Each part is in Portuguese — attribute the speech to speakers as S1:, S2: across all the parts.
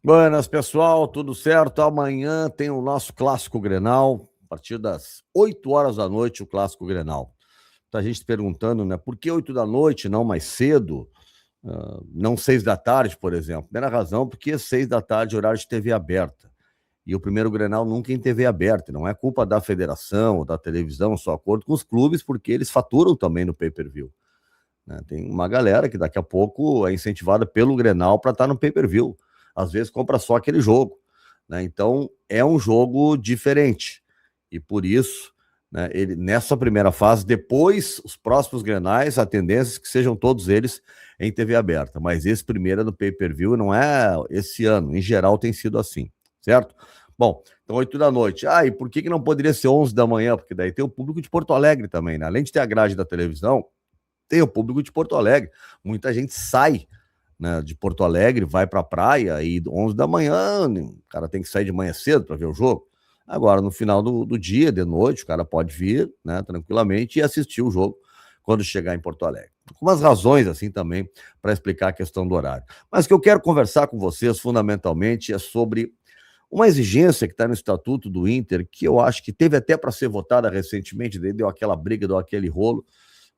S1: Buenas, pessoal, tudo certo? Amanhã tem o nosso Clássico Grenal, a partir das 8 horas da noite, o Clássico Grenal. Tá gente perguntando, né, por que 8 da noite, não mais cedo? Não 6 da tarde, por exemplo. Primeira razão, porque 6 da tarde, horário de TV aberta. E o primeiro Grenal nunca em TV aberta. Não é culpa da federação ou da televisão, só acordo com os clubes, porque eles faturam também no pay-per-view. Né? Tem uma galera que daqui a pouco é incentivada pelo Grenal para estar no pay-per-view. Às vezes compra só aquele jogo. Né? Então é um jogo diferente. E por isso, né, ele, nessa primeira fase, depois, os próximos Grenais, a tendência é que sejam todos eles em TV aberta. Mas esse primeiro é no pay-per-view, não é esse ano. Em geral tem sido assim, certo? Bom, então 8 da noite. Ah, e por que não poderia ser 11 da manhã? Porque daí tem o público de Porto Alegre também, né? Além de ter a grade da televisão, tem o público de Porto Alegre. Muita gente sai, né, de Porto Alegre, vai para a praia e 11 da manhã, o cara tem que sair de manhã cedo para ver o jogo. Agora, no final do dia, de noite, o cara pode vir, né, tranquilamente e assistir o jogo quando chegar em Porto Alegre. Com umas razões, assim, também, para explicar a questão do horário. Mas o que eu quero conversar com vocês, fundamentalmente, é sobre uma exigência que está no Estatuto do Inter, que eu acho que teve até para ser votada recentemente, deu aquela briga, deu aquele rolo,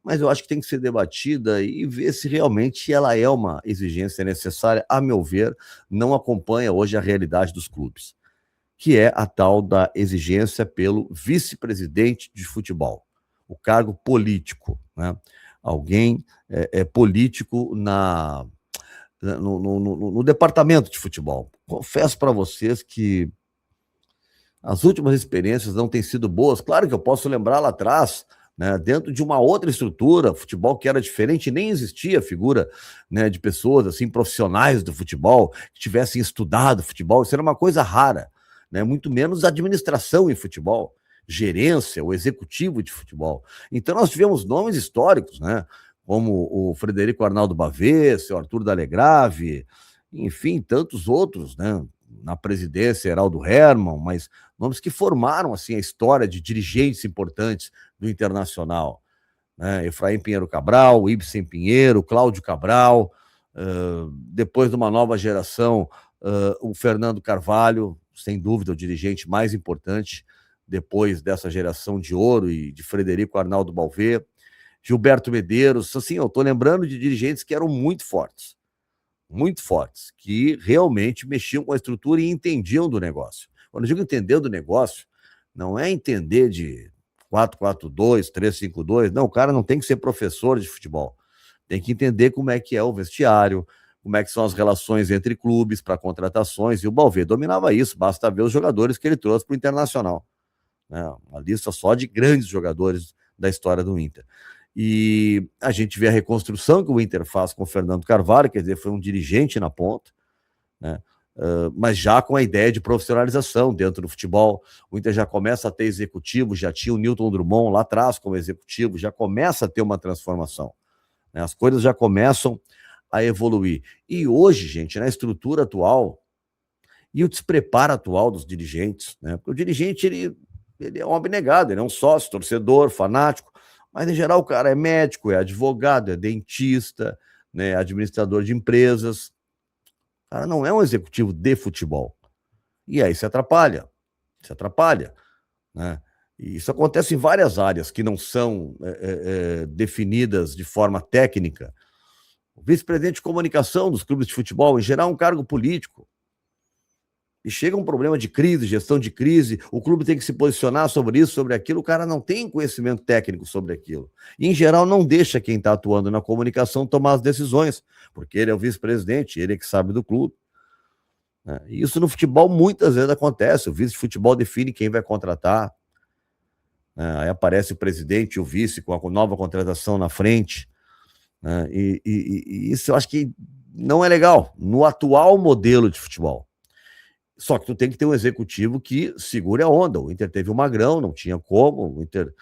S1: mas eu acho que tem que ser debatida e ver se realmente ela é uma exigência necessária. A meu ver, não acompanha hoje a realidade dos clubes, que é a tal da exigência pelo vice-presidente de futebol, o cargo político, né? Alguém político no departamento de futebol. Confesso para vocês que as últimas experiências não têm sido boas. Claro que eu posso lembrar lá atrás, né, dentro de uma outra estrutura, futebol que era diferente, nem existia a figura, né, de pessoas assim profissionais do futebol que tivessem estudado futebol. Isso era uma coisa rara, né, muito menos administração em futebol, gerência, o executivo de futebol. Então nós tivemos nomes históricos, né, como o Frederico Arnaldo Bavês, o Arthur Dalegrave, enfim, tantos outros, né, na presidência, Heraldo Hermann, mas nomes que formaram assim a história de dirigentes importantes do Internacional, né? Efraim Pinheiro Cabral, Ibsen Pinheiro, Cláudio Cabral, depois de uma nova geração, o Fernando Carvalho, sem dúvida o dirigente mais importante depois dessa geração de ouro e de Frederico Arnaldo Balvê, Gilberto Medeiros, assim, eu estou lembrando de dirigentes que eram muito fortes, que realmente mexiam com a estrutura e entendiam do negócio. Quando eu digo entender do negócio, não é entender de 4-4-2, 3-5-2, não, o cara não tem que ser professor de futebol. Tem que entender como é que é o vestiário, como é que são as relações entre clubes para contratações, e o Balvê dominava isso, basta ver os jogadores que ele trouxe para o Internacional. Né? Uma lista só de grandes jogadores da história do Inter. E a gente vê a reconstrução que o Inter faz com o Fernando Carvalho, quer dizer, foi um dirigente na ponta, né? Mas já com a ideia de profissionalização dentro do futebol. O Inter já começa a ter executivo, já tinha o Newton Drummond lá atrás como executivo, já começa a ter uma transformação. Né? As coisas já começam a evoluir. E hoje, gente, na estrutura atual e o despreparo atual dos dirigentes, né? Porque o dirigente, ele é um abnegado, ele é um sócio, torcedor, fanático, mas em geral o cara é médico, é advogado, é dentista, né, administrador de empresas. O cara não é um executivo de futebol. E aí se atrapalha, né? E isso acontece em várias áreas que não são definidas de forma técnica. O vice-presidente de comunicação dos clubes de futebol, em geral, é um cargo político. E chega um problema de crise, gestão de crise, o clube tem que se posicionar sobre isso, sobre aquilo, o cara não tem conhecimento técnico sobre aquilo. E, em geral, não deixa quem está atuando na comunicação tomar as decisões, porque ele é o vice-presidente, ele é que sabe do clube. Né? E isso no futebol muitas vezes acontece, o vice de futebol define quem vai contratar, né? Aí aparece o presidente e o vice com a nova contratação na frente, né? E isso eu acho que não é legal no atual modelo de futebol. Só que tu tem que ter um executivo que segure a onda. O Inter teve o Magrão, não tinha como. O Inter,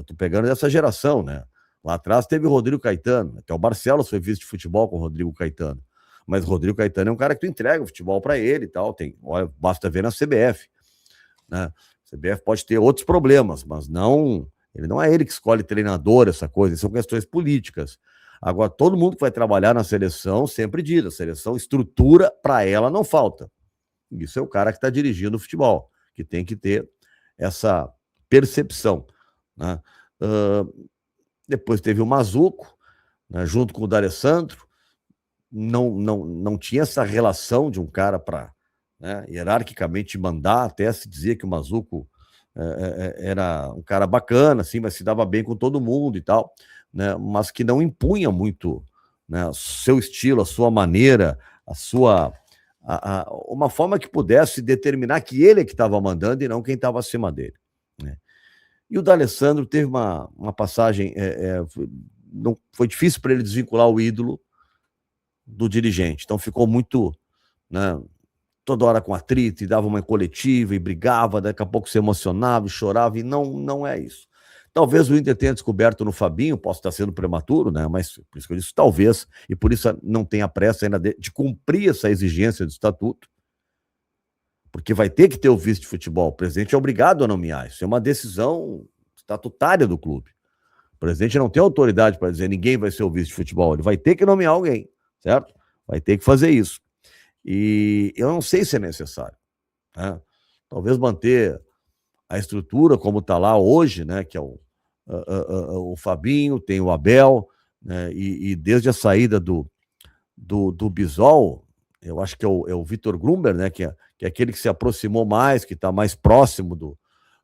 S1: tô pegando dessa geração, né? Lá atrás teve o Rodrigo Caetano, até o Barcelos foi vice de futebol com o Rodrigo Caetano. Mas o Rodrigo Caetano é um cara que tu entrega o futebol para ele e tal. Olha, basta ver na CBF, né? A CBF pode ter outros problemas, mas não, ele não é ele que escolhe treinador, essa coisa, são questões políticas. Agora, todo mundo que vai trabalhar na seleção sempre diz, a seleção estrutura para ela não falta. Isso é o cara que está dirigindo o futebol, que tem que ter essa percepção, né? Depois teve o Mazuco, né, junto com o D'Alessandro, não tinha essa relação de um cara para, né, hierarquicamente mandar, até se dizia que o Mazuco era um cara bacana, assim, mas se dava bem com todo mundo e tal, né, mas que não impunha muito, né, o seu estilo, a sua maneira, a sua... uma forma que pudesse determinar que ele é que estava mandando e não quem estava acima dele, né? E o D'Alessandro teve uma passagem, não, foi difícil para ele desvincular o ídolo do dirigente, então ficou muito, né, toda hora com atrito, e dava uma coletiva, e brigava, daqui a pouco se emocionava, e chorava, e não é isso. Talvez o Inter tenha descoberto no Fabinho, posso estar sendo prematuro, né, mas por isso que eu disse talvez, e por isso não tenha pressa ainda de cumprir essa exigência do estatuto, porque vai ter que ter o vice de futebol. O presidente é obrigado a nomear, isso é uma decisão estatutária do clube. O presidente não tem autoridade para dizer ninguém vai ser o vice de futebol, ele vai ter que nomear alguém, certo? Vai ter que fazer isso. E eu não sei se é necessário, né? Talvez manter a estrutura como está lá hoje, né? Que é o Fabinho, tem o Abel, né? E desde a saída do Bisol, eu acho que é o Vitor Grumber, né? Que é aquele que se aproximou mais, que está mais próximo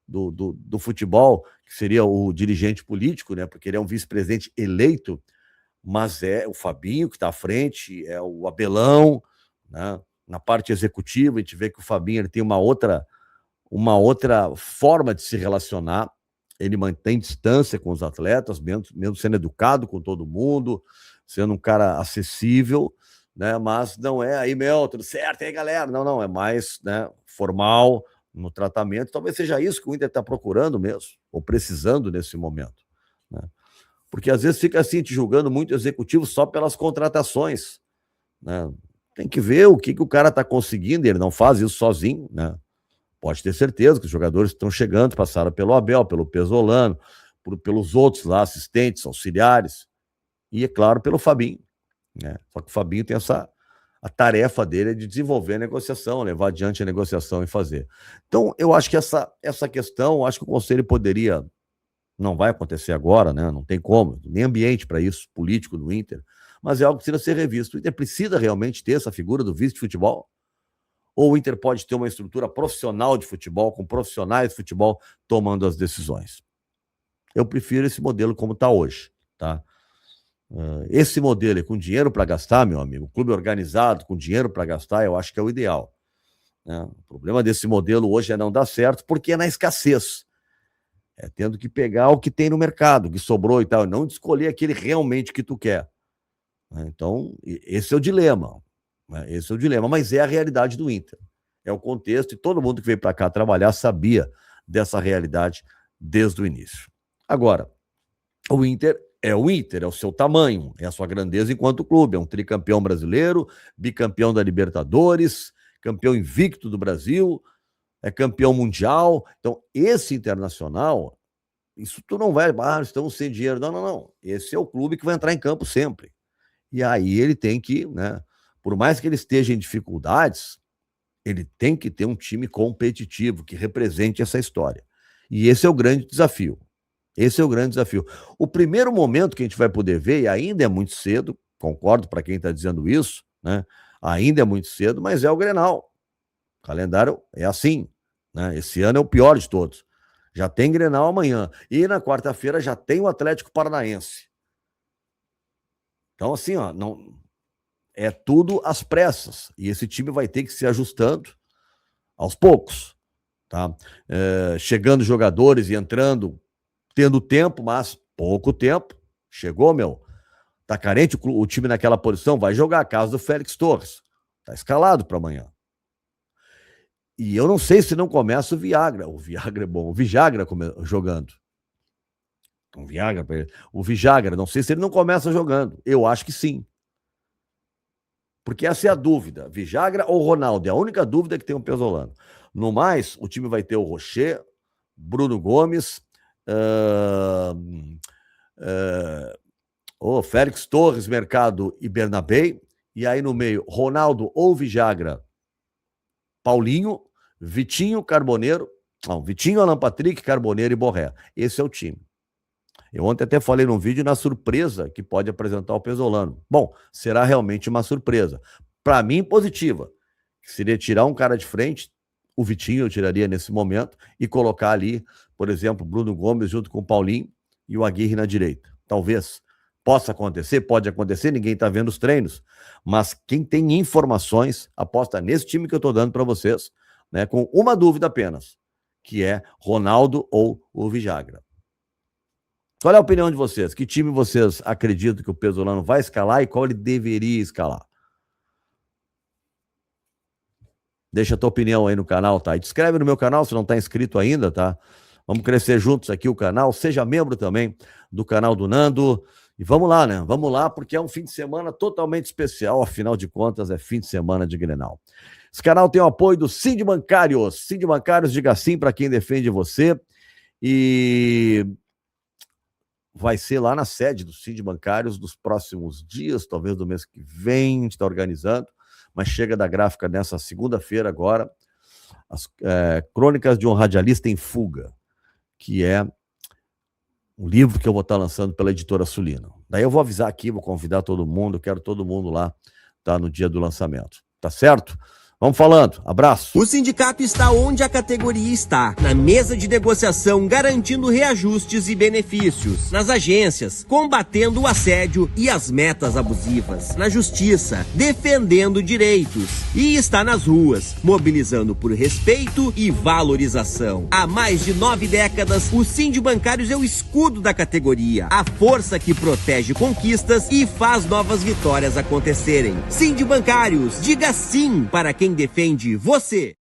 S1: do futebol, que seria o dirigente político, né? Porque ele é um vice-presidente eleito, mas é o Fabinho que está à frente, é o Abelão, né? Na parte executiva, a gente vê que o Fabinho ele tem uma outra forma de se relacionar, ele mantém distância com os atletas, mesmo sendo educado com todo mundo, sendo um cara acessível, né? Mas não é aí, meu, tudo certo, aí, galera? Não, é mais, né, formal no tratamento. Talvez seja isso que o Inter está procurando mesmo, ou precisando nesse momento, né? Porque às vezes fica assim, te julgando muito executivo só pelas contratações, né? Tem que ver o que o cara está conseguindo, ele não faz isso sozinho, né? Pode ter certeza que os jogadores estão chegando, passaram pelo Abel, pelo Pesolano, pelos outros lá, assistentes, auxiliares, e, é claro, pelo Fabinho, né? Só que o Fabinho tem a tarefa dele é de desenvolver a negociação, levar adiante a negociação e fazer. Então, eu acho que essa questão, acho que o Conselho poderia, não vai acontecer agora, né? Não tem como, nem ambiente para isso, político no Inter, mas é algo que precisa ser revisto. O Inter precisa realmente ter essa figura do vice de futebol? Ou o Inter pode ter uma estrutura profissional de futebol, com profissionais de futebol tomando as decisões? Eu prefiro esse modelo como está hoje, tá? Esse modelo com dinheiro para gastar, meu amigo, clube organizado com dinheiro para gastar, eu acho que é o ideal, né? O problema desse modelo hoje é não dar certo porque é na escassez. É tendo que pegar o que tem no mercado, que sobrou e tal, e não escolher aquele realmente que tu quer. Então, esse é o dilema, né? Esse é o dilema, mas é a realidade do Inter. É o contexto, e todo mundo que veio para cá trabalhar sabia dessa realidade desde o início. Agora, o Inter é o Inter, é o seu tamanho, é a sua grandeza enquanto clube, é um tricampeão brasileiro, bicampeão da Libertadores, campeão invicto do Brasil, é campeão mundial. Então, esse Internacional, isso tu não vai, estamos sem dinheiro. Não. Esse é o clube que vai entrar em campo sempre. E aí ele tem que, né, por mais que ele esteja em dificuldades, ele tem que ter um time competitivo que represente essa história. E esse é o grande desafio. Esse é o grande desafio. O primeiro momento que a gente vai poder ver, e ainda é muito cedo, concordo para quem está dizendo isso, né? Ainda é muito cedo, mas é o Grenal. O calendário é assim, né? Esse ano é o pior de todos. Já tem Grenal amanhã. E na quarta-feira já tem o Atlético Paranaense. Então, assim, ó, não, é tudo às pressas. E esse time vai ter que se ajustando aos poucos, tá? Chegando jogadores e entrando, tendo tempo, mas pouco tempo. Chegou, meu. Tá carente o time naquela posição? Vai jogar a casa do Félix Torres. Tá escalado para amanhã. E eu não sei se não começa o Viagra. O Viagra é bom. O Vijagra jogando. O Viagra, o Vijagra, não sei se ele não começa jogando. Eu acho que sim. Porque essa é a dúvida. Vijagra ou Ronaldo? É a única dúvida que tem o Pesolano. No mais, o time vai ter o Rocher, Bruno Gomes, Félix Torres, Mercado e Bernabé. E aí no meio, Ronaldo ou Vijagra, Paulinho, Vitinho, Carboneiro. Não, Vitinho, Alan Patrick, Carboneiro e Borré. Esse é o time. Eu ontem até falei num vídeo na surpresa que pode apresentar o Pesolano. Bom, será realmente uma surpresa. Para mim, positiva. Seria tirar um cara de frente, o Vitinho eu tiraria nesse momento, e colocar ali, por exemplo, Bruno Gomes junto com o Paulinho e o Aguirre na direita. Talvez possa acontecer, pode acontecer, ninguém está vendo os treinos, mas quem tem informações, aposta nesse time que eu estou dando para vocês, né, com uma dúvida apenas, que é Ronaldo ou o Vijagra. Qual é a opinião de vocês? Que time vocês acreditam que o Pesolano vai escalar e qual ele deveria escalar? Deixa a tua opinião aí no canal, tá? E te inscreve no meu canal se não tá inscrito ainda, tá? Vamos crescer juntos aqui o canal. Seja membro também do canal do Nando. E vamos lá, né? Vamos lá, porque é um fim de semana totalmente especial. Afinal de contas, é fim de semana de Grenal. Esse canal tem o apoio do Sind Bancários. Sind Bancários, diga sim para quem defende você. E vai ser lá na sede do Sind Bancários nos próximos dias, talvez do mês que vem, a gente está organizando. Mas chega da gráfica nessa segunda-feira agora, as Crônicas de um Radialista em Fuga, que é um livro que eu vou estar lançando pela editora Sulina. Daí eu vou avisar aqui, vou convidar todo mundo, quero todo mundo lá, tá, no dia do lançamento. Tá certo? Vamos falando. Abraço.
S2: O sindicato está onde a categoria está, na mesa de negociação, garantindo reajustes e benefícios, nas agências, combatendo o assédio e as metas abusivas, na justiça, defendendo direitos, e está nas ruas, mobilizando por respeito e valorização. Há mais de 9 décadas, o Sind Bancários é o escudo da categoria, a força que protege conquistas e faz novas vitórias acontecerem. Sind Bancários, diga sim para quem defende você.